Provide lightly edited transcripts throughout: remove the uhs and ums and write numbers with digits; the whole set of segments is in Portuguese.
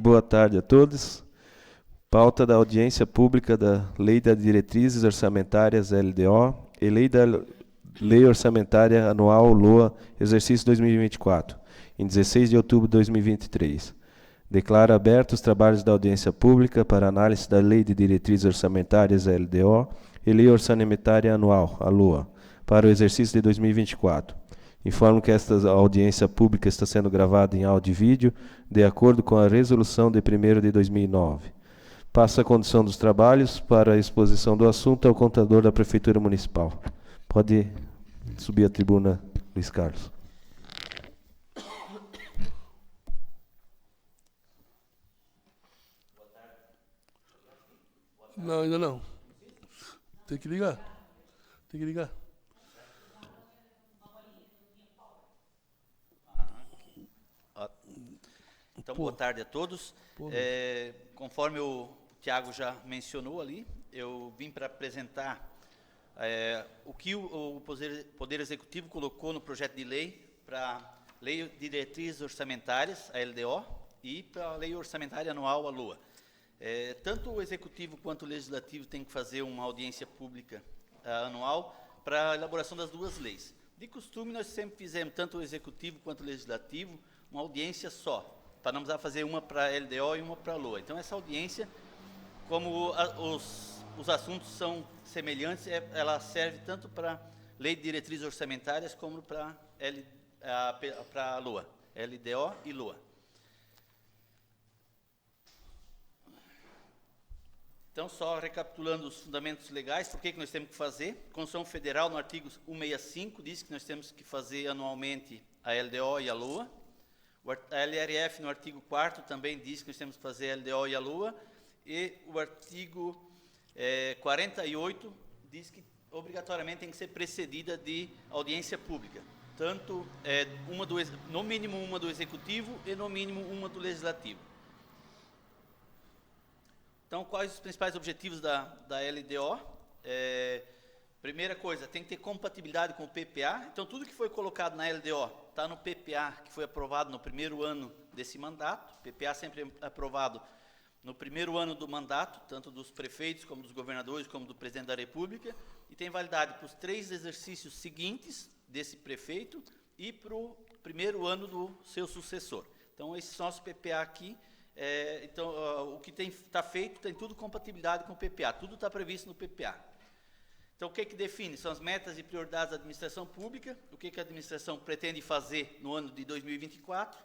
Boa tarde a todos. Pauta da audiência pública da Lei das Diretrizes Orçamentárias LDO e Lei da Lei Orçamentária Anual LOA, exercício 2024, em 16 de outubro de 2023. Declaro abertos os trabalhos da audiência pública para análise da Lei de Diretrizes Orçamentárias LDO e Lei Orçamentária Anual, a LOA, para o exercício de 2024. Informo que esta audiência pública está sendo gravada em áudio e vídeo, de acordo com a resolução de 1º de 2009. Passo a condução dos trabalhos para a exposição do assunto ao contador da Prefeitura Municipal. Pode subir à tribuna, Luiz Carlos. Não, ainda não. Tem que ligar. Tem que ligar. Então, boa tarde a todos. Conforme o Tiago já mencionou ali, eu vim para apresentar o que o Poder Executivo colocou no projeto de lei para a Lei de Diretrizes Orçamentárias, a LDO, e para a Lei Orçamentária Anual, a LOA. Tanto o Executivo quanto o Legislativo têm que fazer uma audiência pública anual para a elaboração das duas leis. De costume, nós sempre fizemos, tanto o Executivo quanto o Legislativo, uma audiência só, para não precisar fazer uma para a LDO e uma para a LOA. Então, essa audiência, como os assuntos são semelhantes, ela serve tanto para a Lei de Diretrizes Orçamentárias como para a LOA, LDO e LOA. Então, só recapitulando os fundamentos legais, por que nós temos que fazer? A Constituição Federal, no artigo 165, diz que nós temos que fazer anualmente a LDO e a LOA. A LRF, no artigo 4º, também diz que nós temos que fazer a LDO e a LOA. E o artigo 48 diz que obrigatoriamente tem que ser precedida de audiência pública. Tanto no mínimo uma do Executivo e no mínimo uma do Legislativo. Então, quais os principais objetivos da LDO? Primeira coisa, tem que ter compatibilidade com o PPA. Então, tudo que foi colocado na LDO está no PPA, que foi aprovado no primeiro ano desse mandato. O PPA sempre é aprovado no primeiro ano do mandato, tanto dos prefeitos, como dos governadores, como do presidente da República, e tem validade para os 3 exercícios seguintes desse prefeito e para o primeiro ano do seu sucessor. Então, esses são os PPA aqui. Então, o que está feito tem tudo compatibilidade com o PPA, tudo está previsto no PPA. Então, o que define? São as metas e prioridades da administração pública, o que a administração pretende fazer no ano de 2024.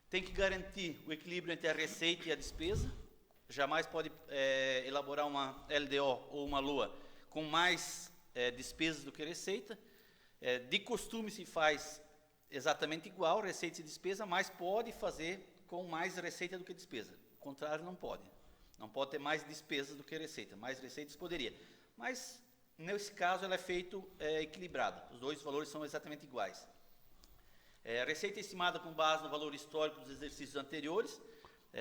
Tem que garantir o equilíbrio entre a receita e a despesa. Jamais pode elaborar uma LDO ou uma LOA com mais despesas do que receita. De costume se faz exatamente igual, receita e despesa, mas pode fazer com mais receita do que despesa. O contrário, não pode. Não pode ter mais despesas do que receita. Mais receitas poderia. Mas, nesse caso, ela é feito equilibrada. Os dois valores são exatamente iguais. A receita é estimada com base no valor histórico dos exercícios anteriores.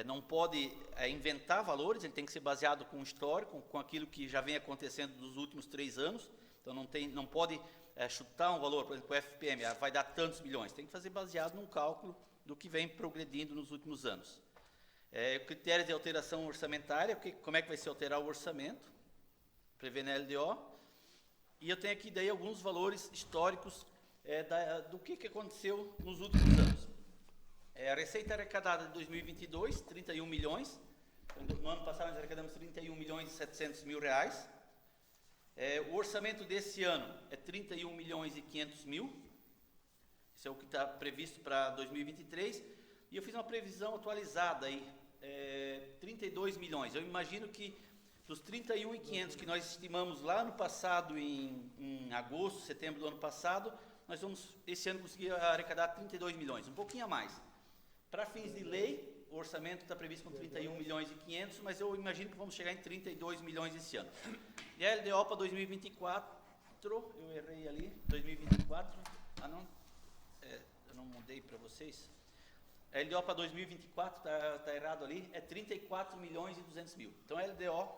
Não pode inventar valores, ele tem que ser baseado com o histórico, com aquilo que já vem acontecendo nos últimos 3 anos. Então, não pode chutar um valor, por exemplo, o FPM, vai dar tantos milhões. Tem que fazer baseado num cálculo do que vem progredindo nos últimos anos. Critérios de alteração orçamentária, como é que vai se alterar o orçamento, prevê na LDO. E eu tenho aqui daí alguns valores históricos do que aconteceu nos últimos anos. A receita arrecadada de 2022, 31 milhões. No ano passado nós arrecadamos 31 milhões e 700 mil reais. O orçamento desse ano é 31 milhões e 500 mil. Isso é o que está previsto para 2023. E eu fiz uma previsão atualizada aí, 32 milhões. Eu imagino que dos 31.500 que nós estimamos lá no passado, em agosto, setembro do ano passado, nós vamos, esse ano, conseguir arrecadar 32 milhões, um pouquinho a mais. Para fins de lei, o orçamento está previsto com 31 milhões e 500, mas eu imagino que vamos chegar em 32 milhões esse ano. E a LDO para 2024, eu errei ali, 2024, eu não mudei para vocês. A LDO para 2024, está errado ali, é 34 milhões e 200 mil. Então, a LDO,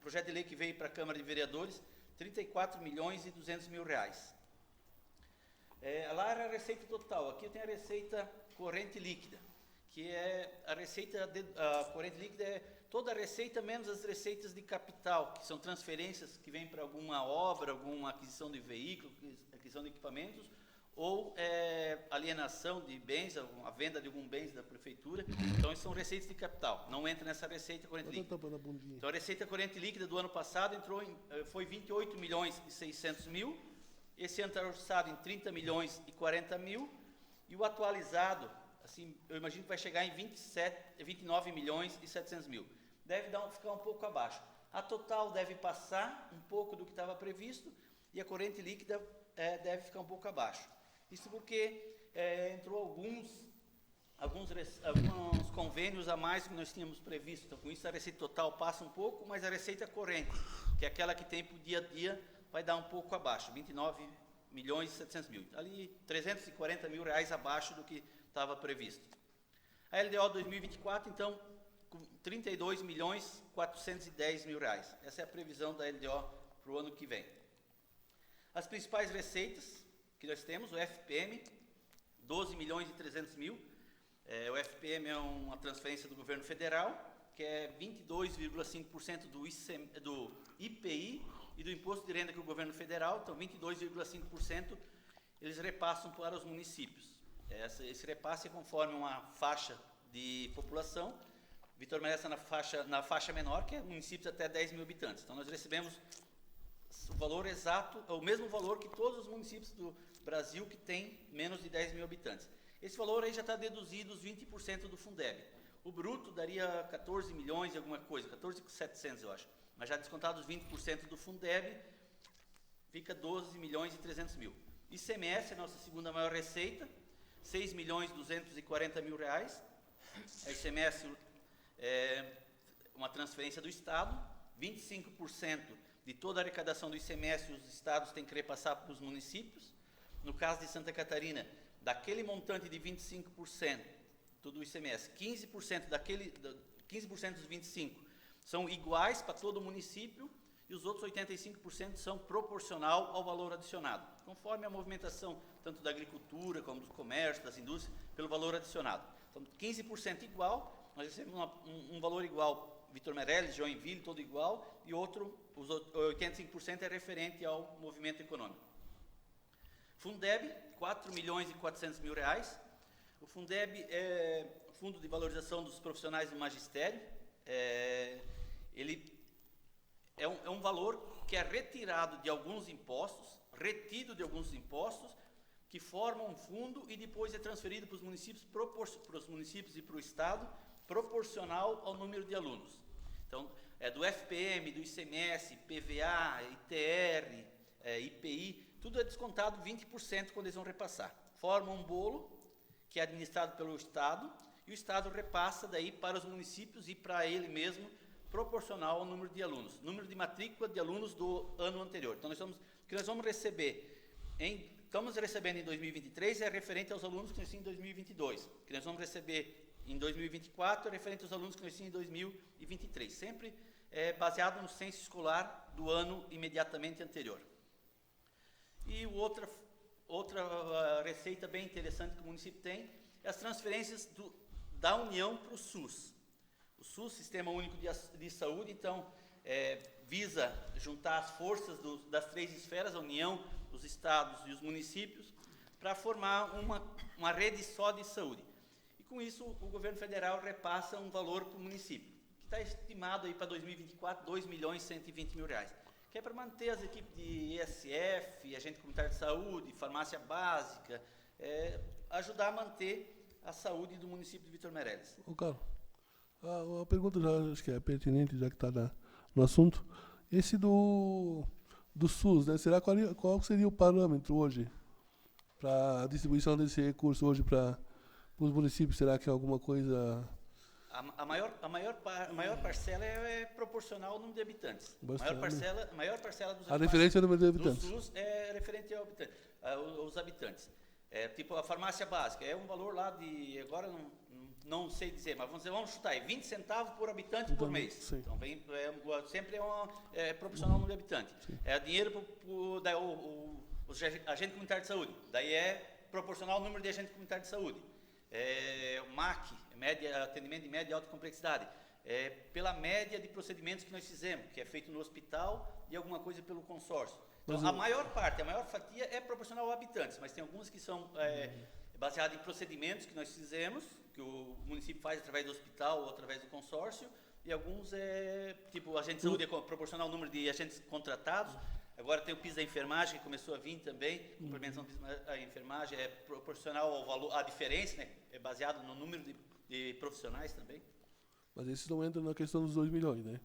projeto de lei que veio para a Câmara de Vereadores, 34 milhões e 200 mil reais. Lá era a receita total, aqui eu tenho a receita corrente líquida, que é a receita, a corrente líquida é toda a receita menos as receitas de capital, que são transferências que vêm para alguma obra, alguma aquisição de veículo, aquisição de equipamentos, ou alienação de bens, a venda de algum bens da prefeitura. Então, isso são receitas de capital, não entra nessa receita corrente líquida. Então, a receita corrente líquida do ano passado foi 28 milhões e 600 mil, esse ano está orçado em 30 milhões e 40 mil, e o atualizado, assim, eu imagino que vai chegar em 29 milhões e 700 mil. Deve ficar um pouco abaixo. A total deve passar um pouco do que estava previsto, e a corrente líquida deve ficar um pouco abaixo. Isso porque entrou alguns convênios a mais que nós tínhamos previsto. Então, com isso, a receita total passa um pouco, mas a receita corrente, que é aquela que tem para o dia a dia, vai dar um pouco abaixo, 29 milhões e 700 mil. Ali, 340 mil reais abaixo do que estava previsto. A LDO 2024, então, com 32 milhões e 410 mil reais. Essa é a previsão da LDO para o ano que vem. As principais receitas que nós temos, o FPM, 12 milhões e 300 mil. O FPM é uma transferência do governo federal, que é 22,5% do IPI e do imposto de renda que o governo federal, então 22,5% eles repassam para os municípios. Esse repasse é conforme uma faixa de população. Vitor Merece está na faixa menor, que é municípios até 10 mil habitantes. Então, nós recebemos o valor exato, o mesmo valor que todos os municípios do Brasil que têm menos de 10 mil habitantes. Esse valor aí já está deduzido os 20% do Fundeb. O bruto daria 14 milhões e alguma coisa, 14.700 eu acho. Mas já descontado os 20% do Fundeb, fica 12 milhões e 300 mil. ICMS é a nossa segunda maior receita, 6 milhões e 240 mil reais. A ICMS é uma transferência do Estado, 25% de toda a arrecadação do ICMS os estados têm que repassar para os municípios. No caso de Santa Catarina, daquele montante de 25% do ICMS, 15% dos 25% são iguais para todo o município e os outros 85% são proporcional ao valor adicionado, conforme a movimentação tanto da agricultura como do comércio, das indústrias, pelo valor adicionado. Então, 15% igual, nós recebemos um valor igual, Vitor Meirelles, Joinville, todo igual, e os 85% é referente ao movimento econômico. Fundeb, 4 milhões e 400 mil reais. O Fundeb é o Fundo de Valorização dos Profissionais do Magistério. Ele é um valor que é retirado de alguns impostos, retido de alguns impostos, que formam um fundo e depois é transferido para os municípios e para o Estado, proporcional ao número de alunos. Então, é do FPM, do ICMS, PVA, ITR, IPI, tudo é descontado 20% quando eles vão repassar. Forma um bolo que é administrado pelo Estado e o Estado repassa daí para os municípios e para ele mesmo, proporcional ao número de alunos, número de matrícula de alunos do ano anterior. Então, o que nós vamos receber, estamos recebendo em 2023 é referente aos alunos que nós tínhamos em 2022. O que nós vamos receber em 2024 é referente aos alunos que nós tínhamos em 2023. Sempre baseado no censo escolar do ano imediatamente anterior. E outra receita bem interessante que o município tem é as transferências da União para o SUS. O SUS, Sistema Único de Saúde, então, visa juntar as forças das três esferas, a União, os estados e os municípios, para formar uma rede só de saúde. E com isso, o governo federal repassa um valor para o município, que está estimado aí para 2024, 2 milhões e 120 mil reais, que é para manter as equipes de ESF, agente comunitário de saúde, farmácia básica, ajudar a manter a saúde do município de Vitor Meirelles. Ô, Carlos, a pergunta já acho que é pertinente, já que está no assunto. Esse do SUS, né? Qual seria o parâmetro hoje para a distribuição desse recurso hoje para os municípios? Será que é alguma coisa... A maior parcela é proporcional ao número de habitantes. A maior parcela dos a referência ao número de habitantes. Do SUS é referente aos habitantes. Tipo a farmácia básica, é um valor lá de, agora não sei dizer, mas vamos chutar aí, 20 centavos por habitante por mês. Sim. Então, sempre é proporcional ao número de habitantes. Sim. É dinheiro para o agente comunitário de saúde, daí é proporcional ao número de agente comunitário de saúde. O MAC, atendimento de média e alta complexidade, pela média de procedimentos que nós fizemos, que é feito no hospital e alguma coisa pelo consórcio. Então, a maior fatia é proporcional a habitantes, mas tem algumas que são baseadas em procedimentos que nós fizemos, que o município faz através do hospital ou através do consórcio, e alguns tipo, agente de saúde é proporcional ao número de agentes contratados. Agora tem o piso da enfermagem, que começou a vir também, complementação do piso da enfermagem, é proporcional ao valor, a diferença, né? É baseado no número de profissionais também. Mas esses não entram na questão dos 2 milhões, né?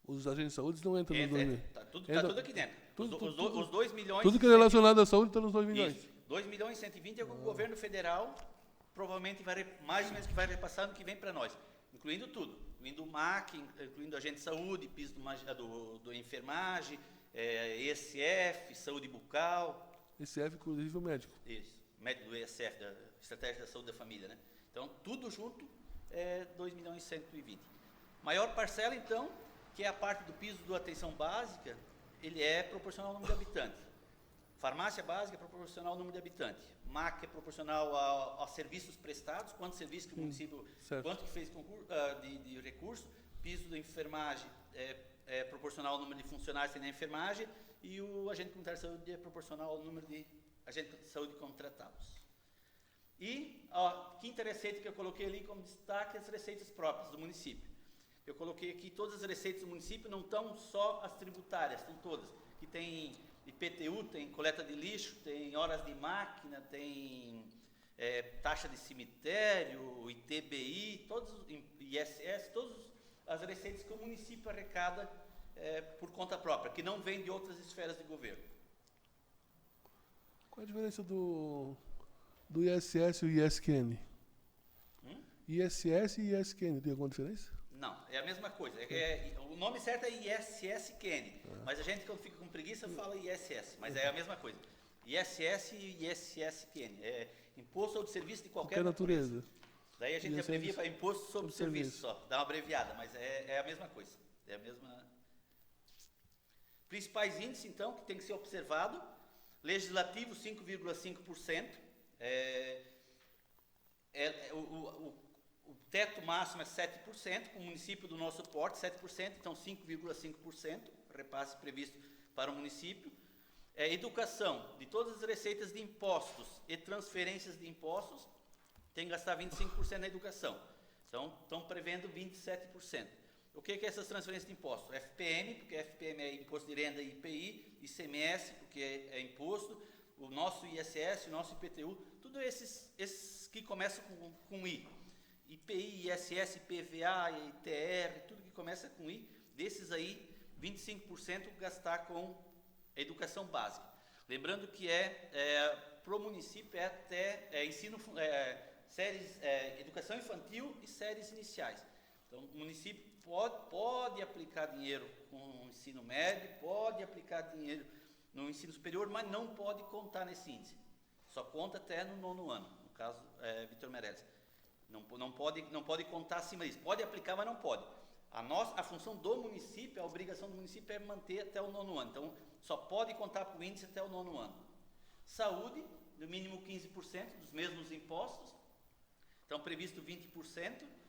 Os agentes de saúde não entram nos 2 milhões. Tá tudo aqui dentro. Os 2 milhões... Tudo que é relacionado à saúde está nos 2 milhões. Isso. 2 milhões e 120 é o governo federal, provavelmente mais ou menos que vai repassar no que vem para nós. Incluindo tudo. Incluindo o MAC, incluindo agente de saúde, piso do enfermagem, ESF, saúde bucal. ESF, inclusive o médico. Isso. Médico do ESF, da Estratégia da Saúde da Família, né? Então, tudo junto é 2 milhões e 120. Maior parcela, então, que é a parte do piso da atenção básica, ele é proporcional ao número de habitantes. Farmácia básica é proporcional ao número de habitantes. MAC é proporcional aos serviços prestados, quantos serviços que o município, quanto que fez concurso, de recurso. Piso da enfermagem é proporcional ao número de funcionários que tem na enfermagem, e o agente comunitário de saúde é proporcional ao número de agentes de saúde contratados. E a quinta receita que eu coloquei ali como destaque, as receitas próprias do município. Eu coloquei aqui todas as receitas do município, não estão só as tributárias, estão todas. Que tem IPTU, tem coleta de lixo, tem horas de máquina, tem taxa de cemitério, ITBI, todos, ISS, todas as receitas que o município arrecada por conta própria, que não vem de outras esferas de governo. Qual a diferença do ISS e o ISQN? ISS e ISQN, tem alguma diferença? Não, é a mesma coisa. O nome certo é ISSQN, mas a gente, quando fica com preguiça, fala ISS, mas é a mesma coisa. ISS e ISSQN, é Imposto sobre Serviço de qualquer natureza. Daí a gente abrevia para Imposto sobre Serviço só, dá uma abreviada, mas é a mesma coisa. É a mesma... Principais índices, então, que tem que ser observado. Legislativo, 5,5%. O teto máximo é 7%, com o município do nosso porte, 7%, então 5,5%, repasse previsto para o município. Educação, de todas as receitas de impostos e transferências de impostos, tem que gastar 25% na educação. Então, estão prevendo 27%. O que é essas transferências de impostos? FPM, porque FPM é Imposto de Renda e IPI, ICMS, porque é imposto, o nosso ISS, o nosso IPTU, tudo esses que começam com I. IPI, ISS, IPVA, ITR, tudo que começa com I, desses aí, 25% gastar com educação básica. Lembrando que para o município até ensino, educação infantil e séries iniciais. Então, o município pode aplicar dinheiro com o ensino médio, pode aplicar dinheiro no ensino superior, mas não pode contar nesse índice. Só conta até no 9º ano, no caso, Vitor Meirelles. Não pode contar acima disso. Pode aplicar, mas não pode. A função do município, a obrigação do município é manter até o 9º ano. Então, só pode contar para o índice até o 9º ano. Saúde, no mínimo 15% dos mesmos impostos. Então, previsto 20%.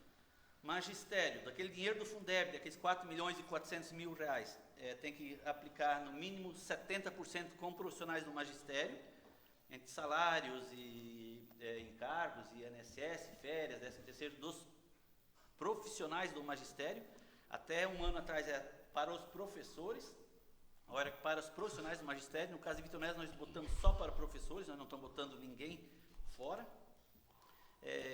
Magistério, daquele dinheiro do Fundeb, daqueles 4 milhões e 400 mil reais, tem que aplicar no mínimo 70% com profissionais do magistério, entre salários e encargos, e INSS, férias, 13º, dos profissionais do magistério. Até um ano atrás para os professores, agora para os profissionais do magistério. No caso de Vitor Meirelles, nós botamos só para professores, nós não estamos botando ninguém fora.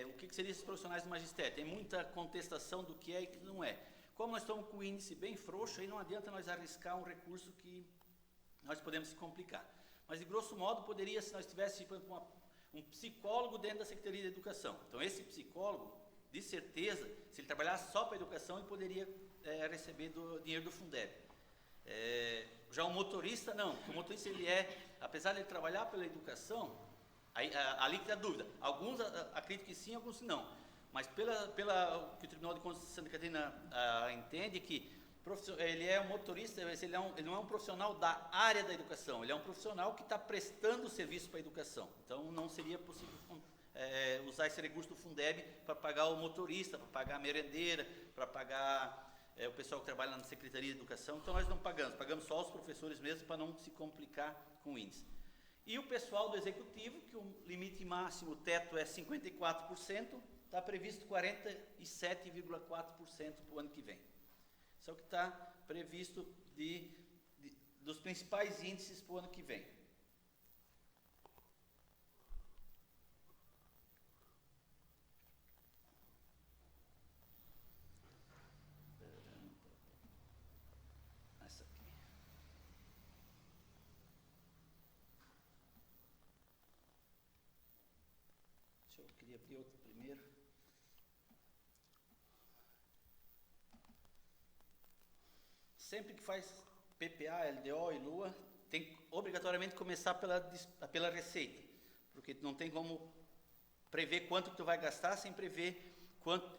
O que seriam esses profissionais do magistério? Tem muita contestação do que é e que não é. Como nós estamos com o índice bem frouxo, aí não adianta nós arriscar um recurso que nós podemos se complicar. Mas, de grosso modo, poderia, se nós tivéssemos um psicólogo dentro da Secretaria de Educação. Então, esse psicólogo, de certeza, se ele trabalhasse só para a educação, ele poderia receber dinheiro do Fundeb. Já o motorista, não. O motorista, apesar de ele trabalhar pela educação, ali que dá dúvida. Alguns acreditam que sim, alguns não. Mas pela que o Tribunal de Contas de Santa Catarina entende que ele é um motorista, ele não é um profissional da área da educação, ele é um profissional que está prestando serviço para a educação. Então, não seria possível usar esse recurso do Fundeb para pagar o motorista, para pagar a merendeira, para pagar o pessoal que trabalha na Secretaria de Educação. Então nós não pagamos só os professores mesmo, para não se complicar com o índice. E o pessoal do Executivo, que o limite máximo, o teto é 54%, está previsto 47,4% para o ano que vem. Isso é o que está previsto dos principais índices para o ano que vem. Essa aqui. Eu queria abrir outro primeiro. Sempre que faz PPA, LDO e LUA, tem que obrigatoriamente começar pela receita, porque não tem como prever quanto que tu vai gastar sem prever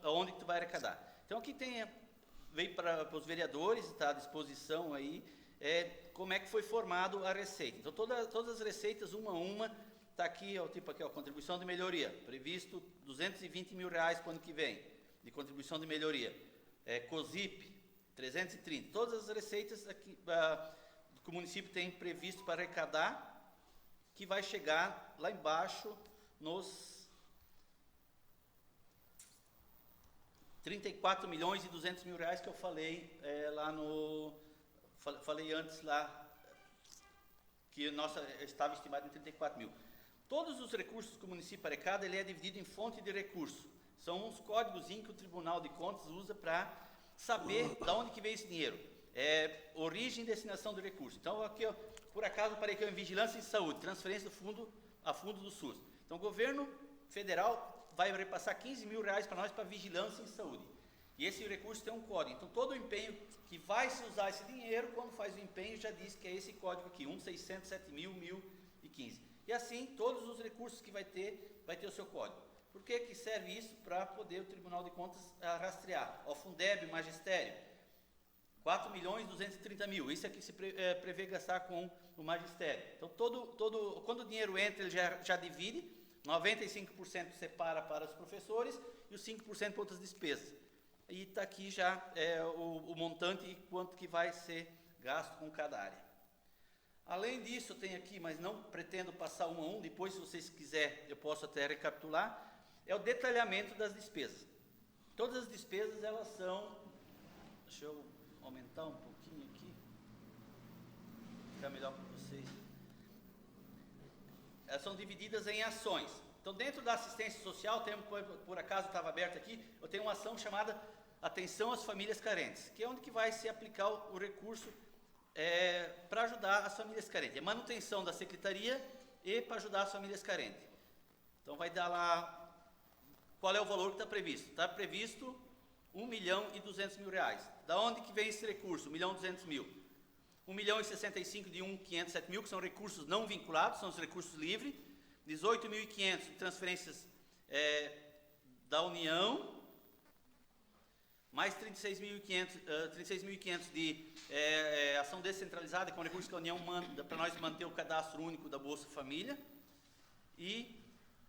aonde que tu vai arrecadar. Então aqui veio para os vereadores, está à disposição aí, como é que foi formado a receita. Então todas as receitas, uma a uma, está aqui, tipo aqui, contribuição de melhoria, previsto R$220 mil para o ano que vem, de contribuição de melhoria. COSIP, 330. Todas as receitas aqui, que o município tem previsto para arrecadar, que vai chegar lá embaixo nos 34 milhões e 200 mil reais que eu falei lá falei antes lá, que nossa estava estimado em 34 mil. Todos os recursos que o município arrecada, ele é dividido em fonte de recurso. São uns códigos que o Tribunal de Contas usa para saber de onde que veio esse dinheiro. Origem e destinação do recurso. Então, aqui, por acaso, parei aqui em vigilância e saúde, transferência do fundo a fundo do SUS. Então, o governo federal vai repassar 15 mil reais para nós para vigilância em saúde. E esse recurso tem um código. Então, todo o empenho que vai se usar esse dinheiro, quando faz o empenho, já diz que é esse código aqui, 1.607.000, 1.015. E assim, todos os recursos que vai ter o seu código. Por que serve isso? Para poder o Tribunal de Contas rastrear. O Fundeb, o Magistério, 4.230.000. Isso é que se prevê gastar com o Magistério. Então, quando o dinheiro entra, ele já divide, 95% separa para os professores e os 5% para outras despesas. E está aqui já o montante e quanto que vai ser gasto com cada área. Além disso, tem aqui, mas não pretendo passar um a um, depois, se vocês quiserem, eu posso até recapitular, é o detalhamento das despesas. Todas as despesas, elas são, deixa eu aumentar um pouquinho aqui, ficar melhor para vocês. Elas são divididas em ações. Então, dentro da assistência social, por acaso estava aberto aqui, eu tenho uma ação chamada Atenção às Famílias Carentes, que é onde que vai se aplicar o recurso para ajudar as famílias carentes. É manutenção da secretaria e para ajudar as famílias carentes. Então, vai dar lá qual é o valor que está previsto. Está previsto R$1.200.000. Da onde que vem esse recurso? R$1.200.000. 1.065 de 1.507.000, que são recursos não vinculados, são os recursos livres. 18.500 de transferências da União, mais 36.500 de ação descentralizada, que é um recurso que a União manda para nós manter o cadastro único da Bolsa Família, e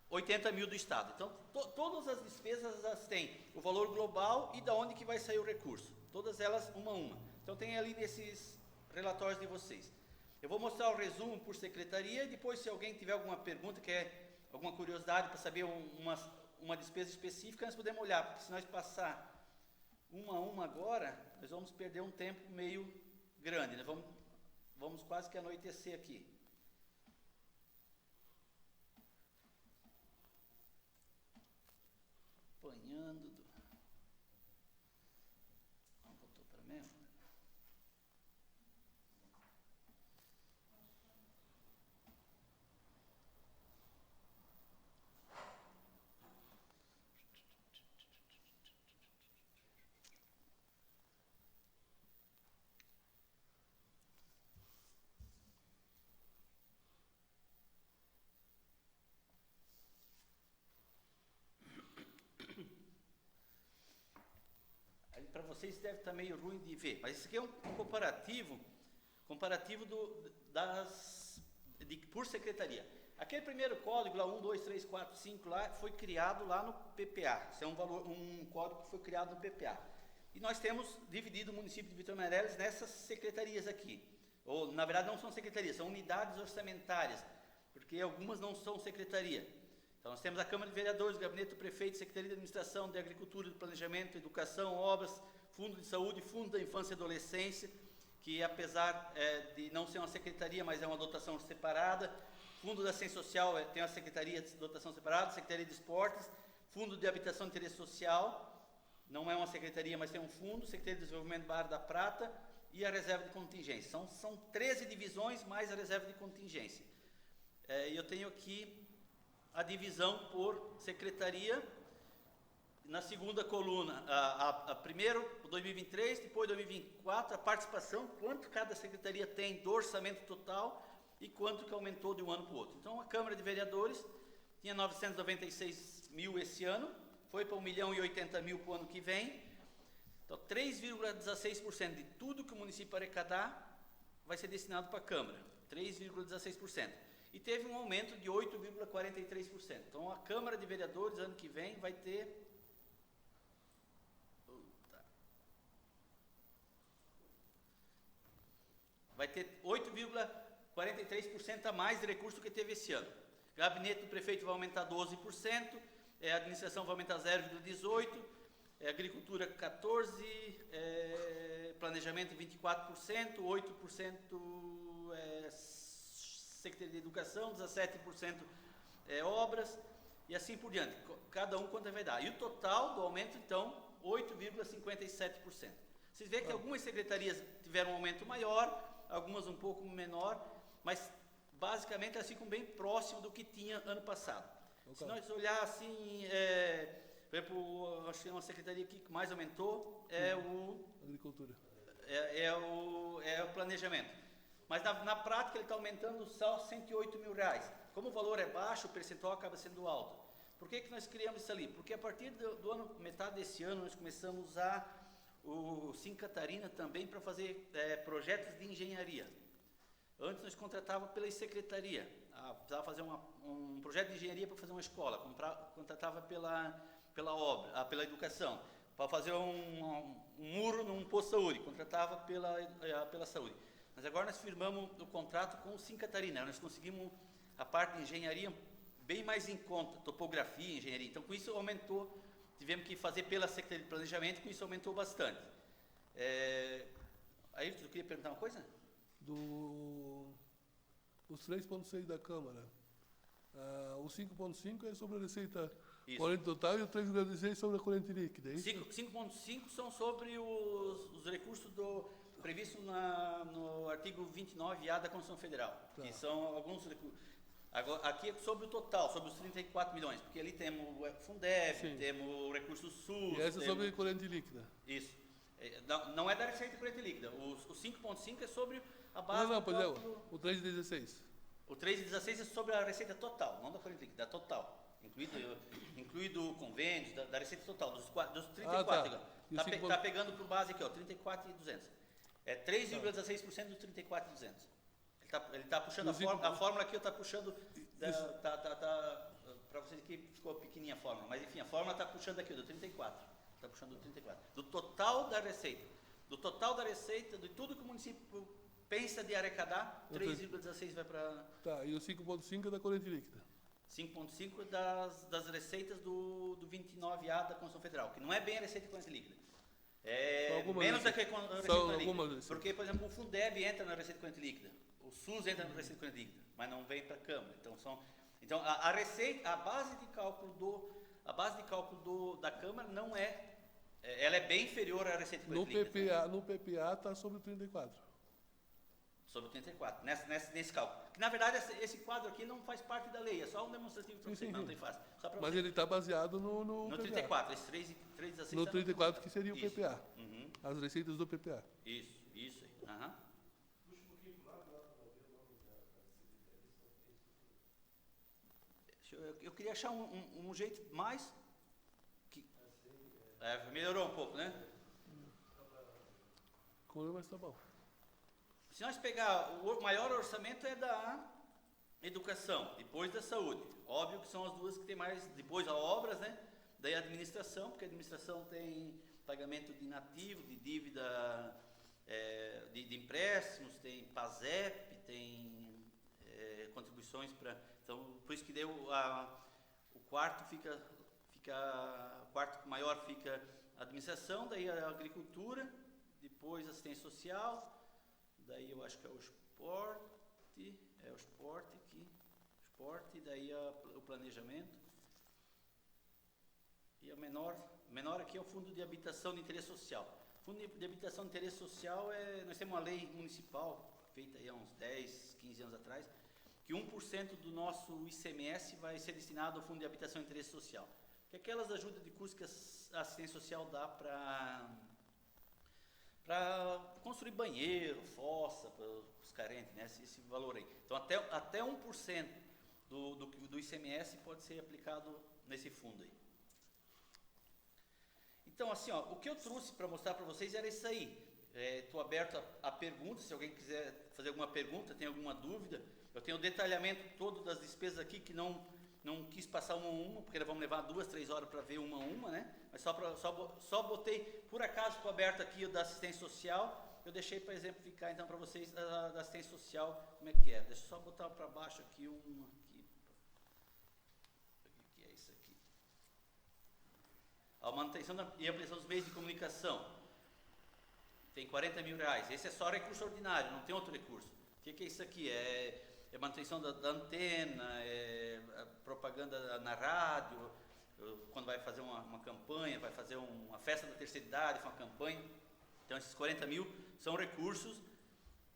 80 mil do Estado. Então, todas as despesas elas têm o valor global e da onde que vai sair o recurso. Todas elas, uma a uma. Então, tem ali nesses relatórios de vocês. Eu vou mostrar o resumo por secretaria, e depois, se alguém tiver alguma pergunta, alguma curiosidade para saber uma despesa específica, nós podemos olhar, porque se nós passar uma a uma agora, nós vamos perder um tempo meio grande, né? Vamos quase que anoitecer aqui. Apanhando. Voltou para mim. Para vocês deve estar meio ruim de ver, mas isso aqui é um comparativo por secretaria. Aquele primeiro código lá, 1, 2, 3, 4, 5 lá, foi criado lá no PPA. Isso é um código que foi criado no PPA. E nós temos dividido o município de Vitor Meirelles nessas secretarias aqui. Ou, na verdade, não são secretarias, são unidades orçamentárias, porque algumas não são secretaria. Então, nós temos a Câmara de Vereadores, o Gabinete do Prefeito, Secretaria de Administração, de Agricultura, de Planejamento, Educação, Obras, Fundo de Saúde, Fundo da Infância e Adolescência, que apesar de não ser uma secretaria, mas é uma dotação separada. Fundo da Ciência Social tem uma secretaria de dotação separada, Secretaria de Esportes, Fundo de Habitação e Interesse Social, não é uma secretaria, mas tem um fundo, Secretaria de Desenvolvimento da Área da Prata e a Reserva de Contingência. São 13 divisões mais a Reserva de Contingência. E eu tenho aqui a divisão por secretaria. Na segunda coluna, primeiro 2023, depois 2024, a participação, quanto cada secretaria tem do orçamento total e quanto que aumentou de um ano para o outro. Então, a Câmara de Vereadores tinha 996 mil esse ano, foi para 1.080.000 para o ano que vem. Então, 3,16% de tudo que o município arrecadar vai ser destinado para a Câmara, 3,16%. E teve um aumento de 8,43%. Então, a Câmara de Vereadores, ano que vem, vai ter... Vai ter 8,43% a mais de recurso do que teve esse ano. Gabinete do Prefeito vai aumentar 12%, a administração vai aumentar 0,18%, agricultura 14%, planejamento 24%, 8% Secretaria de Educação, 17% obras, e assim por diante. Cada um quanto vai dar. E o total do aumento, então, 8,57%. Vocês veem que algumas secretarias tiveram um aumento maior, algumas um pouco menor, mas basicamente elas ficam bem próximo do que tinha ano passado. Se nós olhar assim, por exemplo, acho que uma secretaria aqui que mais aumentou é o... Agricultura. É o planejamento. Mas na prática ele está aumentando só R$108 mil. Como o valor é baixo, o percentual acaba sendo alto. Por que nós criamos isso ali? Porque a partir do ano, metade desse ano, nós começamos a usar o Sim Catarina também para fazer projetos de engenharia. Antes nós contratávamos pela secretaria, precisava fazer um projeto de engenharia para fazer uma escola, contratava pela obra, pela educação, para fazer um muro num posto de saúde, contratava pela saúde. Mas agora nós firmamos o contrato com o Sim Catarina, nós conseguimos a parte de engenharia bem mais em conta, topografia, engenharia. Então com isso aumentou. Tivemos que fazer pela Secretaria de Planejamento, com isso aumentou bastante. Aí, tu queria perguntar uma coisa? Os 3,6 da Câmara, o 5,5 é sobre a receita corrente total e o 3,16 sobre a corrente líquida, é isso? 5,5 são sobre os recursos previstos no artigo 29A da Constituição Federal, que são alguns recursos. Agora, aqui é sobre o total, sobre os 34 milhões, porque ali temos o Fundeb, temos o recurso SUS... E essa é sobre a corrente líquida. Isso. Não é da receita corrente líquida. O 5,5 é sobre a base... Não, pois o 3,16. O 3,16 é sobre a receita total, não da corrente líquida, da total. Incluído convênios, da receita total, dos 34. Está pegando por base aqui, 34.200. É 3,16% dos 34.200. Ele está puxando a fórmula aqui, eu estou puxando, para vocês aqui ficou pequenininha a fórmula, mas enfim, a fórmula está puxando aqui, do 34, está puxando do 34, do total da receita, de tudo que o município pensa de arrecadar, 3,16 vai para... Tá, e o 5,5 é da corrente líquida? 5,5 das receitas do 29A da Constituição Federal, que não é bem a receita corrente líquida. Menos da que a receita corrente líquida, porque, por exemplo, o Fundeb entra na receita corrente líquida. O SUS entra no receita corrente líquida, mas não vem para a Câmara. Então a receita, a base de cálculo da Câmara não ela é bem inferior à receita corrente líquida. No PPA está sobre o 34. Sobre o 34, nesse cálculo. Que na verdade esse quadro aqui não faz parte da lei, é só um demonstrativo para vocês, não tem fácil. Mas ele está baseado no PPA. 34, esse 3,16. No 34 que seria o PPA. As receitas do PPA. Isso aí. Eu queria achar um jeito mais que melhorou um pouco, né? Mas tá bom. Se nós pegar o maior orçamento é da Educação, depois da saúde. Óbvio que são as duas que tem mais, depois a obras, né? Daí a administração, porque a administração tem pagamento de inativo, de dívida, de empréstimos, tem PASEP, tem contribuições para... Então, por isso que deu o quarto o quarto maior fica a administração, daí a agricultura, depois a assistência social, daí eu acho que é o esporte aqui, daí o planejamento. E a menor aqui é o Fundo de Habitação de Interesse Social. Fundo de Habitação de Interesse Social nós temos uma lei municipal, feita aí há uns 10, 15 anos atrás, que 1% do nosso ICMS vai ser destinado ao Fundo de Habitação de Interesse Social. Que aquelas ajudas de custo que a assistência social dá para construir banheiro, fossa, para os carentes, né? Esse valor aí. Então, até 1% do ICMS pode ser aplicado nesse fundo aí. Então, assim, ó, o que eu trouxe para mostrar para vocês era isso aí. Estou aberto a perguntas, se alguém quiser fazer alguma pergunta, tem alguma dúvida. Eu tenho o detalhamento todo das despesas aqui, que não quis passar uma a uma, porque vamos levar 2, 3 horas para ver uma a uma, né? Mas só botei, por acaso estou aberto aqui o da assistência social, eu deixei para exemplificar então para vocês da assistência social, como é que é. Deixa eu só botar para baixo aqui aqui. O que é isso aqui? A manutenção e ampliação dos meios de comunicação. Tem R$40 mil. Esse é só recurso ordinário, não tem outro recurso. O que é isso aqui? É manutenção da antena, propaganda na rádio, quando vai fazer uma campanha, vai fazer uma festa da terceira idade, uma campanha. Então, esses 40 mil são recursos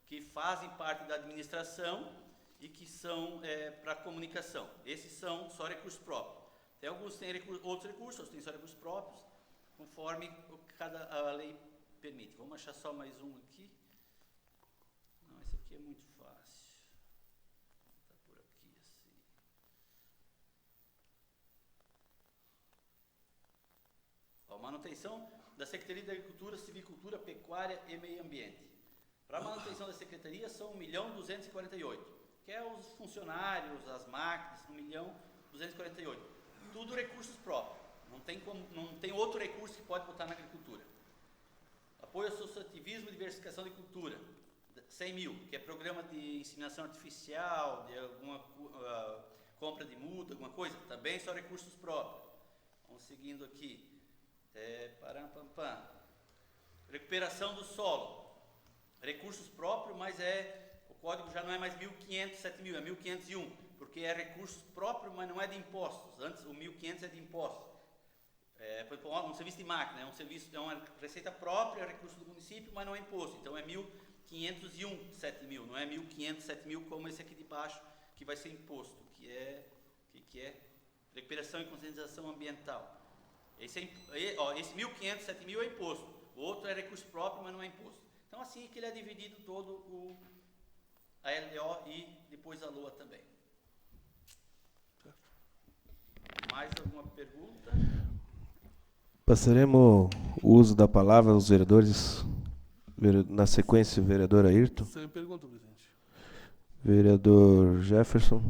que fazem parte da administração e que são para comunicação. Esses são só recursos próprios. Tem alguns que têm outros recursos, outros têm só recursos próprios, conforme a lei permite. Vamos achar só mais um aqui. Não, esse aqui é muito fácil. Está por aqui assim. Ó, manutenção da Secretaria de Agricultura, Civicultura, Pecuária e Meio Ambiente. Para a manutenção da Secretaria são 1.248.000, que é os funcionários, as máquinas, 1.248.000. Tudo recursos próprios. Não tem outro recurso que pode botar na agricultura. Apoio ao associativismo e diversificação de cultura, 100 mil, que é programa de inseminação artificial, de alguma compra de muda, alguma coisa, também só recursos próprios. Vamos seguindo aqui. Recuperação do solo, recursos próprios, mas o código já não é mais 1.500, 7.000, é 1.501, porque é recursos próprios, mas não é de impostos. Antes o 1.500 é de impostos. Um serviço de máquina, é uma receita própria, é recurso do município, mas não é imposto. Então é 1.501, 7.000, não é 1.500, 7.000 como esse aqui de baixo, que vai ser imposto, que é recuperação e conscientização ambiental. Esse 1.500, 7.000 é imposto, o outro é recurso próprio, mas não é imposto. Então assim é que ele é dividido todo a LDO e depois a LOA também. Mais alguma pergunta? Passaremos o uso da palavra aos vereadores. Na sequência, o vereador Ayrton. Sem pergunta, presidente. Vereador Jefferson.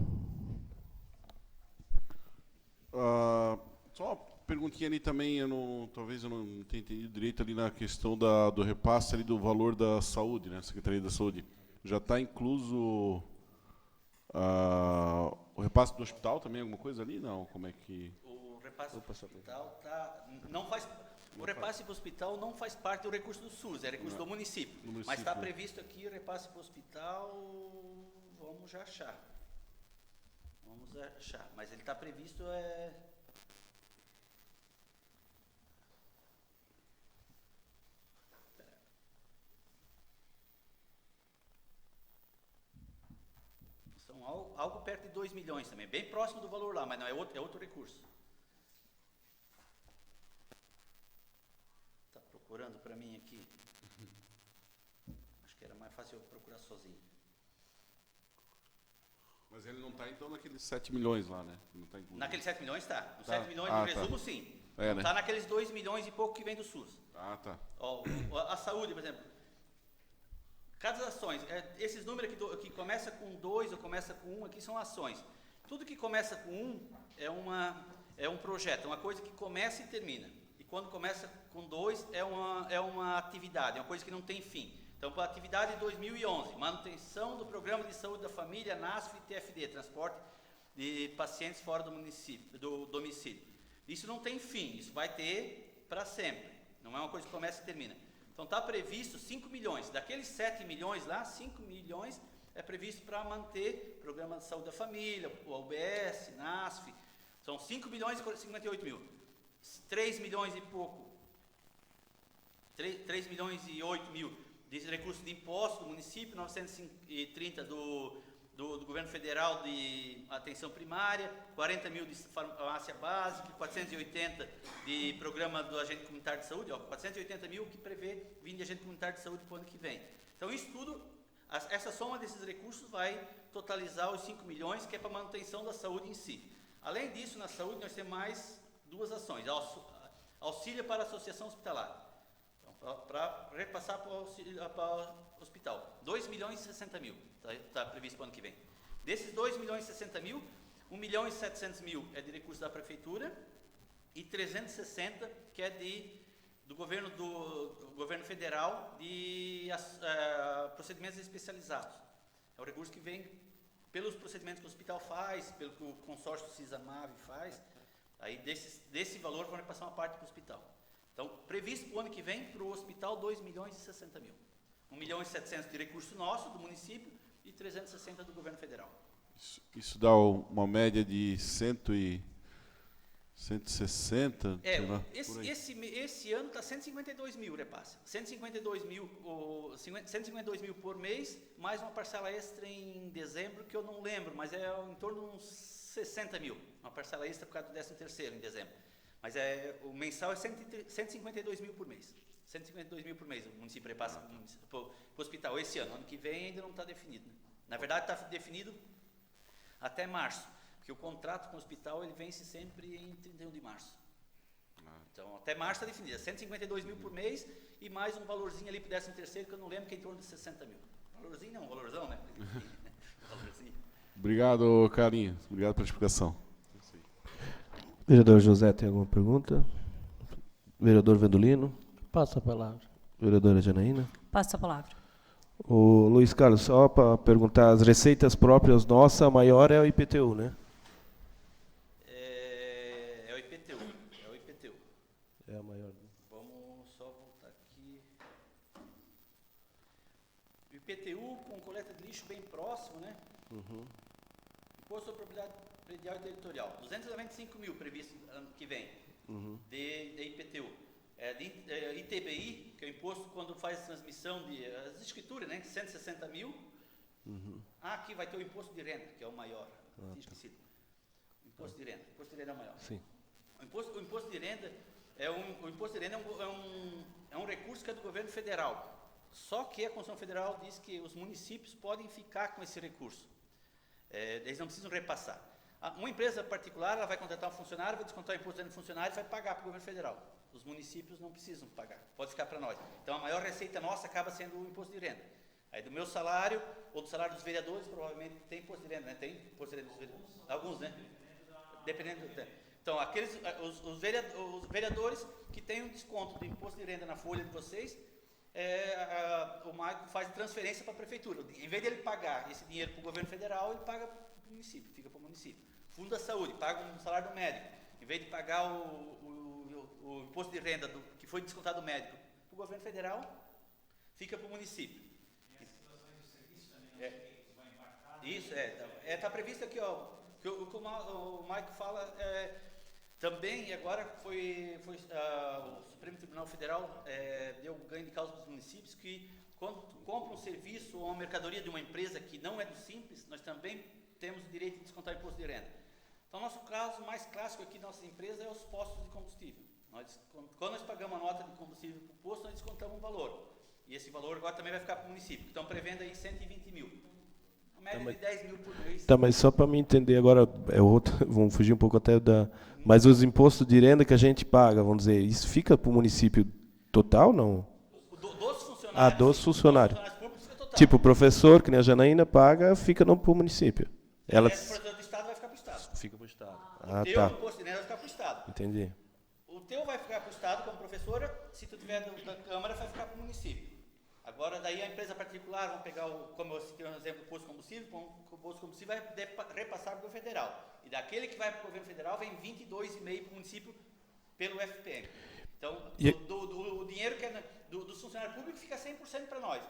Só uma perguntinha ali também, talvez eu não tenha entendido direito ali na questão do repasse ali do valor da saúde, né? Secretaria da Saúde. Já está incluso o repasse do hospital também, alguma coisa ali? Não, como é que... O repasse do hospital o repasse para o hospital não faz parte do recurso do SUS, é recurso do município. Mas está previsto aqui o repasse para o hospital, vamos já achar. Mas ele está previsto, são algo perto de 2 milhões também, bem próximo do valor lá, mas não é outro recurso. Está procurando para mim aqui. Acho que era mais fácil eu procurar sozinho. Mas ele não está então naqueles 7 milhões lá, né? Não tá incluso. Naqueles 7 milhões está. Os 7 milhões, no resumo, sim. Não está né? naqueles 2 milhões e pouco que vem do SUS. Ah, tá. Ó, a saúde, por exemplo. Cada ações, esses números que começa com 2 ou começa com 1, aqui são ações. Tudo que começa com 1 é um projeto, é uma coisa que começa e termina. E quando começa com 2 é uma atividade, é uma coisa que não tem fim. Então, para a atividade de 2011, manutenção do Programa de Saúde da Família, NASF e TFD, transporte de pacientes fora do domicílio. Isso não tem fim, isso vai ter para sempre. Não é uma coisa que começa e termina. Então, está previsto 5 milhões. Daqueles 7 milhões lá, 5 milhões é previsto para manter o Programa de Saúde da Família, o UBS, NASF. São 5 milhões e 58 mil. 3 milhões e pouco. 3 milhões e 8 mil de recursos de imposto do município, 930 do governo federal de atenção primária, 40 mil de farmácia básica, 480 de programa do agente comunitário de saúde, 480 mil que prevê vir de agente comunitário de saúde para o ano que vem. Então, isso tudo, essa soma desses recursos vai totalizar os 5 milhões, que é para a manutenção da saúde em si. Além disso, na saúde, nós temos mais 2 ações. Auxílio para a associação hospitalar. Então, para repassar para o hospital. 2 milhões e 60 mil está previsto para o ano que vem. Desses 2 milhões e 60 mil, 1 milhão e 700 mil é de recurso da prefeitura e 360 que é do governo federal de procedimentos especializados. É o recurso que vem pelos procedimentos que o hospital faz, pelo que o consórcio CISAMAV faz. Aí desse valor vão repassar uma parte para o hospital. Então, previsto para o ano que vem, para o hospital, 2 milhões e 60 mil. 1 milhão e 700 de recurso nosso, do município, e 360 do governo federal. Isso dá uma média de 160? Esse ano está 152 mil repasse. 152 mil por mês, mais uma parcela extra em dezembro, que eu não lembro, mas é em torno de uns 60 mil. Uma parcela extra por causa do 13º em dezembro. Mas o mensal é 152 mil por mês. 152 mil por mês o município repassa para o hospital esse ano. Ano que vem ainda não está definido. Né? Na verdade, está definido até março, porque o contrato com o hospital ele vence sempre em 31 de março. Então, até março está definido. 152 mil por mês e mais um valorzinho ali para o 13º, que eu não lembro, que é em torno de 60 mil. Valorzinho não, valorzão, né? Valorzinho. Obrigado, Carlinhos. Obrigado pela explicação. Vereador José, tem alguma pergunta? Vereador Vendolino? Passa a palavra. Vereadora Janaína? Passa a palavra. O Luiz Carlos, só para perguntar, as receitas próprias nossas, a maior é o IPTU, né? É o IPTU. É o IPTU. É a maior. Vamos só voltar aqui. O IPTU com coleta de lixo bem próximo, né? Uhum. Imposto sobre propriedade predial e territorial. 295 mil previsto ano que vem. Uhum. De IPTU. ITBI, que é o imposto quando faz transmissão de as escrituras, né? 160 mil. Uhum. Aqui vai ter o imposto de renda, que é o maior. Tinha esquecido. Imposto de renda. O imposto de renda é o maior. Sim. O imposto de renda é um recurso que é do governo federal. Só que a Constituição Federal diz que os municípios podem ficar com esse recurso. Eles não precisam repassar. Uma empresa particular, ela vai contratar um funcionário, vai descontar o imposto de renda do funcionário e vai pagar para o governo federal. Os municípios não precisam pagar, pode ficar para nós. Então, a maior receita nossa acaba sendo o imposto de renda. Aí, do meu salário, ou do salário dos vereadores, provavelmente tem imposto de renda, né? Tem imposto de renda dos vereadores? Alguns, né? Dependendo do tempo. Então, os vereadores que têm um desconto do imposto de renda na folha de vocês, o Maico faz transferência para a prefeitura. Em vez de ele pagar esse dinheiro para o governo federal, ele paga para o município, fica para o município. Fundo da Saúde, paga um salário do médico. Em vez de pagar o imposto de renda que foi descontado do médico para o governo federal, fica para o município. E as situações do serviço também vão impactar? Isso, está previsto aqui, ó, que o Maico fala, também, agora o Supremo Tribunal Federal deu ganho de causa para os municípios que, quando compram um serviço ou uma mercadoria de uma empresa que não é do Simples, nós também temos o direito de descontar o imposto de renda. Então, nosso caso mais clássico aqui da nossa empresa é os postos de combustível. Quando nós pagamos a nota de combustível para o posto, nós descontamos um valor. E esse valor agora também vai ficar para o município. Estão prevendo aí 120 mil. Uma média de 10 mil por mês. Tá, mas só para me entender agora, vamos fugir um pouco até da... Mas os impostos de renda que a gente paga, vamos dizer, isso fica para o município total, não? Dos funcionários. Dos funcionários. Dos funcionários públicos fica Tipo, o professor, que nem a Janaína, paga, fica pro município. Ela Esse professor do Estado vai ficar para o Estado. fica pro Estado. O Ah, teu tá. imposto de renda vai ficar para o Estado. Entendi. O teu vai ficar para o Estado como professora, se tu tiver da Câmara, vai ficar para o município. Agora, daí a empresa particular, vamos pegar, como eu citei um exemplo, o posto de combustível, o posto de combustível vai repassar para o federal. E daquele que vai para o governo federal, vem 22,5% para o município pelo FPM. Então, o dinheiro que é dos funcionários públicos fica 100% para nós.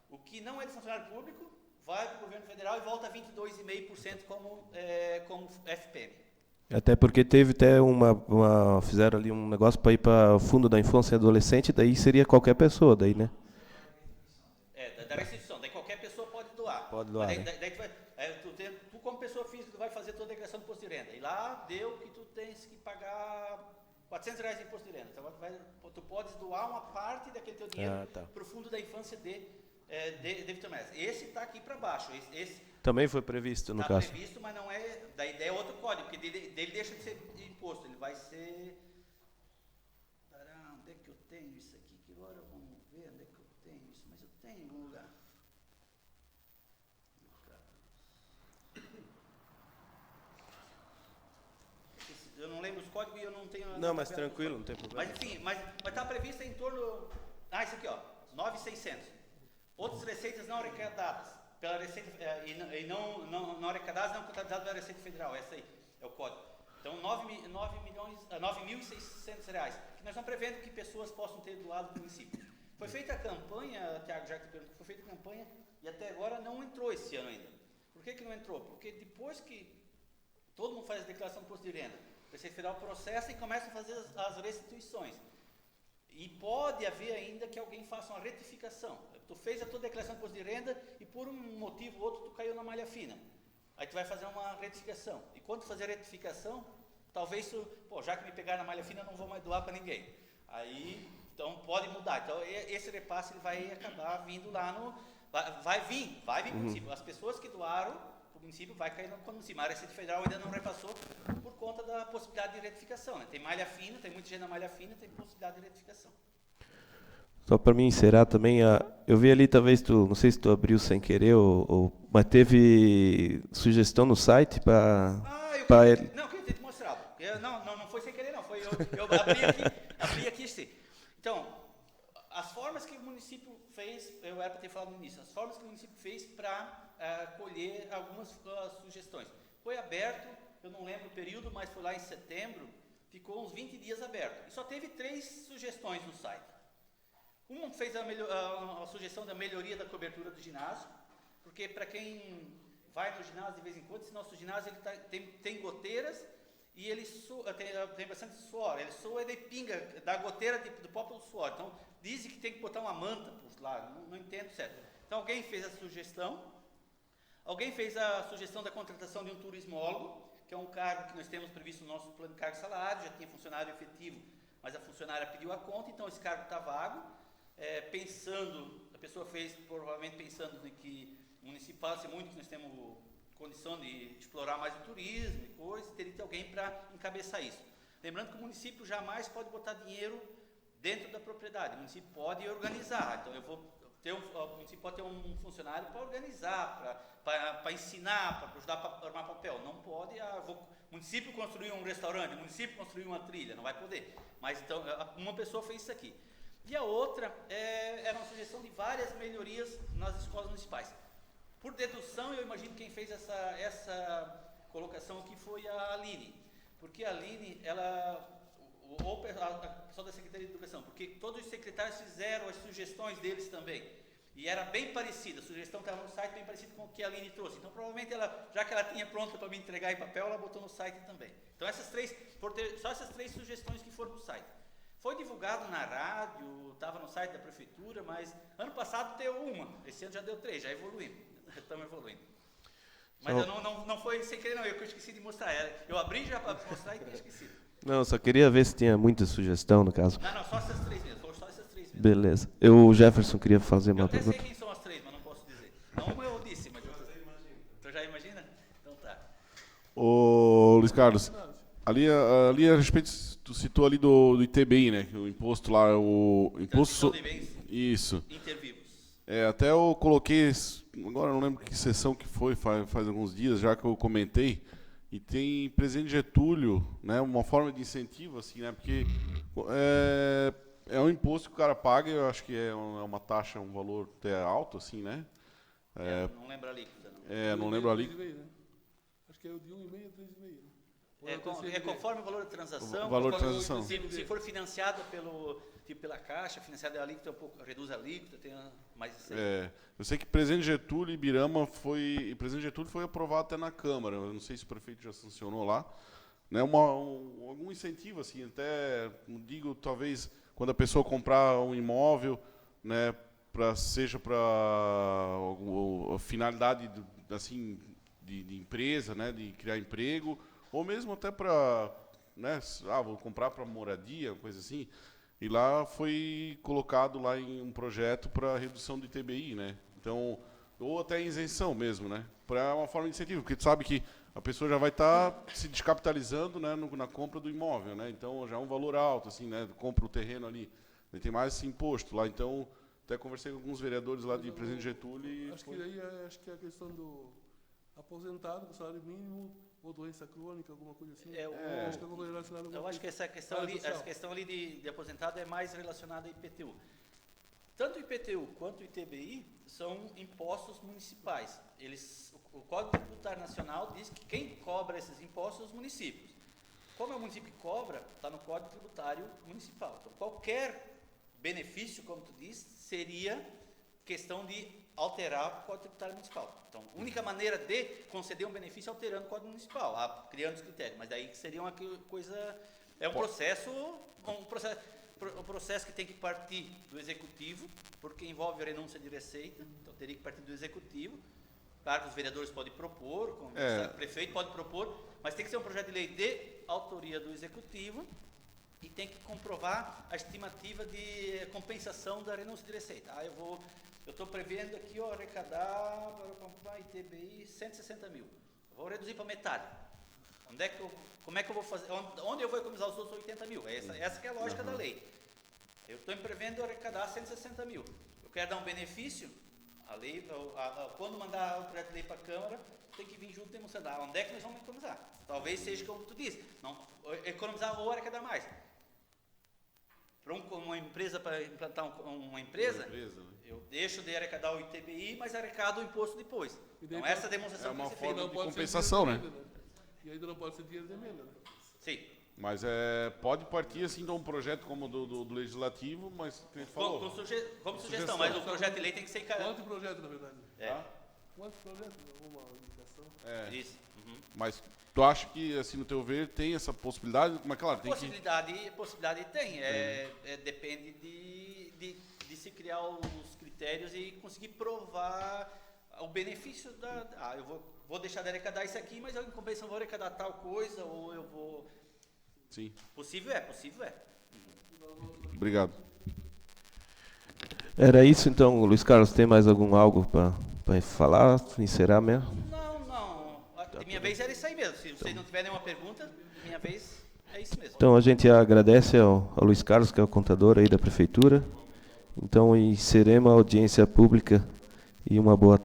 O que não é de funcionário público vai para o governo federal e volta 22,5% como FPM. Até porque teve até fizeram ali um negócio para ir para o fundo da infância e adolescente, daí seria qualquer pessoa, daí, né? Da restituição, daí qualquer pessoa pode doar. Pode doar, Daí, né? tu como pessoa física, tu vai fazer tua declaração de imposto de renda. E lá deu que tu tens que pagar R$400 de imposto de renda. Então, tu podes doar uma parte daquele teu dinheiro para o fundo da infância de Vitor Mesa. Esse está aqui para baixo. Esse Também foi previsto, no caso. Está previsto, mas não é. Daí é outro código, porque dele deixa de ser imposto. Ele vai ser. Onde é que eu tenho isso aqui? Que agora vamos ver onde é que eu tenho isso. Mas eu tenho em algum lugar. Eu não lembro os códigos e eu não tenho. Não, mas tranquilo, não tem problema. Mas enfim, mas está previsto em torno. Isso aqui, ó. 9.600. Outras receitas não arrecadadas pela Receita e não arrecadadas, não contabilizadas pela Receita Federal. Essa aí é o código. Então, R$9.600, que nós estamos prevendo que pessoas possam ter doado para o município. Foi feita a campanha, Tiago, já que perguntou, foi feita a campanha e até agora não entrou esse ano ainda. Por que não entrou? Porque depois que todo mundo faz a declaração de imposto de renda, a Receita Federal processa e começa a fazer as restituições. E pode haver ainda que alguém faça uma retificação. Tu fez a tua declaração de imposto de renda e por um motivo ou outro tu caiu na malha fina. Aí tu vai fazer uma retificação. E quando tu fazer a retificação, talvez tu, já que me pegar na malha fina, não vou mais doar para ninguém. Aí, então pode mudar. Então esse repasse ele vai acabar vindo lá no... Vai vir para o município. As pessoas que doaram para o município vai cair no município. A Receita Federal ainda não repassou por conta da possibilidade de retificação. Né? Tem malha fina, tem muita gente na malha fina, tem possibilidade de retificação. Só para mim encerrar também, eu vi ali, talvez não sei se tu abriu sem querer, mas teve sugestão no site para... Não, eu queria ter te mostrado. Não foi sem querer, não. Foi eu abri aqui sim. Então, as formas que o município fez, eu era para ter falado no início, as formas que o município fez para colher algumas sugestões. Foi aberto, eu não lembro o período, mas foi lá em setembro, ficou uns 20 dias aberto. E só teve 3 sugestões no site. Uma fez a sugestão da melhoria da cobertura do ginásio, porque para quem vai no ginásio de vez em quando, esse nosso ginásio ele tem goteiras e ele tem bastante suor, ele soa e pinga da goteira do próprio suor. Então, dizem que tem que botar uma manta por lá, não entendo certo. Então, alguém fez a sugestão da contratação de um turismólogo, que é um cargo que nós temos previsto no nosso plano de cargo e salário, já tinha funcionário efetivo, mas a funcionária pediu a conta, então esse cargo está vago. A pessoa fez provavelmente pensando em que o município fala-se muito que nós temos condição de explorar mais o turismo e coisas, teria que ter alguém para encabeçar isso. Lembrando que o município jamais pode botar dinheiro dentro da propriedade, o município pode organizar, então o município pode ter um funcionário para organizar, para ensinar, para ajudar a armar papel, não pode, o município construir um restaurante, o município construir uma trilha, não vai poder, mas então uma pessoa fez isso aqui. E a outra era uma sugestão de várias melhorias nas escolas municipais. Por dedução, eu imagino que quem fez essa colocação aqui foi a Aline. Porque a Aline, ou a pessoa da Secretaria de Educação, porque todos os secretários fizeram as sugestões deles também. E era bem parecida, a sugestão estava no site bem parecida com o que a Aline trouxe. Então, provavelmente, já que ela tinha pronta para me entregar em papel, ela botou no site também. Então, só essas 3 sugestões que foram no site. Foi divulgado na rádio, estava no site da prefeitura, mas ano passado deu uma, esse ano já deu 3, já evoluímos, estamos evoluindo. Mas não foi sem querer, não, eu esqueci de mostrar. Eu abri já para mostrar e esqueci. Não, só queria ver se tinha muita sugestão, no caso. Não, só essas 3 mesmo, foram só essas 3 mesmo. Beleza. O Jefferson queria fazer uma pergunta. Eu até sei quem são as 3, mas não posso dizer. Uma eu disse, mas tu já imagina? Então tá. Ô, Luiz Carlos, ali a respeito, tu citou ali do ITBI, né? Que o imposto lá, o imposto... De bens Isso. intervivos. Até eu coloquei, agora eu não lembro que sessão que foi, faz alguns dias já que eu comentei, e tem Presidente Getúlio, né, uma forma de incentivo, assim, né, porque é um imposto que o cara paga, eu acho que é uma taxa, um valor até alto, assim, né? Não lembro a líquida, não. Não lembro a líquida. 3,5, né? Acho que é o de 1,5 a 3,5. Né? É conforme o valor da transação. O valor de transação. Se for financiado pela Caixa, financiado a alíquota, reduz a alíquota, tem mais... Eu sei que Presidente Getúlio e Birama Presidente Getúlio foi aprovado até na Câmara, eu não sei se o prefeito já sancionou lá, né, algum incentivo, assim, até, não digo, talvez, quando a pessoa comprar um imóvel, né, seja para a finalidade, assim, de empresa, né, de criar emprego, ou mesmo até para, né, vou comprar para moradia, coisa assim. E lá foi colocado lá em um projeto para redução do ITBI, né? Então, ou até isenção mesmo, né? Para uma forma de incentivo, porque tu sabe que a pessoa já vai estar se descapitalizando, né, na compra do imóvel, né? Então já é um valor alto, assim, né? Compra o terreno ali, tem mais esse imposto lá. Então, até conversei com alguns vereadores lá de Presidente Getúlio e acho que é a questão do aposentado com salário mínimo ou doença crônica, alguma coisa assim. Acho que é relacionado Eu acho que essa questão ali de aposentado é mais relacionada ao IPTU. Tanto o IPTU quanto o ITBI são impostos municipais. O Código Tributário Nacional diz que quem cobra esses impostos são os municípios. Como é o município que cobra, está no Código Tributário Municipal. Então, qualquer benefício, como tu disse, seria questão de alterar o Código Tributário Municipal. Então, a única maneira de conceder um benefício é alterando o Código Municipal, criando os critérios. Mas daí seria uma coisa... É um processo que tem que partir do Executivo, porque envolve a renúncia de receita, então teria que partir do Executivo. Claro que os vereadores podem propor, o prefeito pode propor, mas tem que ser um projeto de lei de autoria do Executivo e tem que comprovar a estimativa de compensação da renúncia de receita. Eu estou prevendo aqui arrecadar para comprar ITBI 160 mil. Vou reduzir para metade. Como é que eu vou fazer? Onde eu vou economizar os outros 80 mil? Essa que é a lógica da lei. Eu estou prevendo arrecadar 160 mil. Eu quero dar um benefício. A lei, quando mandar o projeto de lei para a Câmara, tem que vir junto demonstrar onde é que nós vamos economizar. Talvez seja como tu disse, não, economizar ou arrecadar mais. Para uma empresa, para implantar uma empresa, eu deixo de arrecadar o ITBI, mas arrecado o imposto depois. Então, essa demonstração é uma que você forma fez. de compensação, né? E ainda não pode ser dinheiro de emenda, né? Sim. Mas pode partir assim de um projeto como do Legislativo, mas que a gente falou. Como sugestão, mas o projeto de lei tem que ser encarado. Quanto projeto, na verdade? Quantos projetos? Alguma indicação? Isso. Mas tu acha que, assim, no teu ver, tem essa possibilidade? Mas claro, tem Possibilidade tem. Depende de se criar os critérios e conseguir provar o benefício eu vou deixar de arrecadar isso aqui, mas eu, em compensação, vou arrecadar tal coisa, ou eu vou... Sim. Possível é. Obrigado. Era isso então, Luiz Carlos, tem mais algo para falar, encerrar mesmo? Não. De minha vez era isso aí mesmo. Se vocês não tiverem nenhuma pergunta, de minha vez é isso mesmo. Então a gente agradece ao Luiz Carlos, que é o contador aí da Prefeitura. Então encerremos a audiência pública e uma boa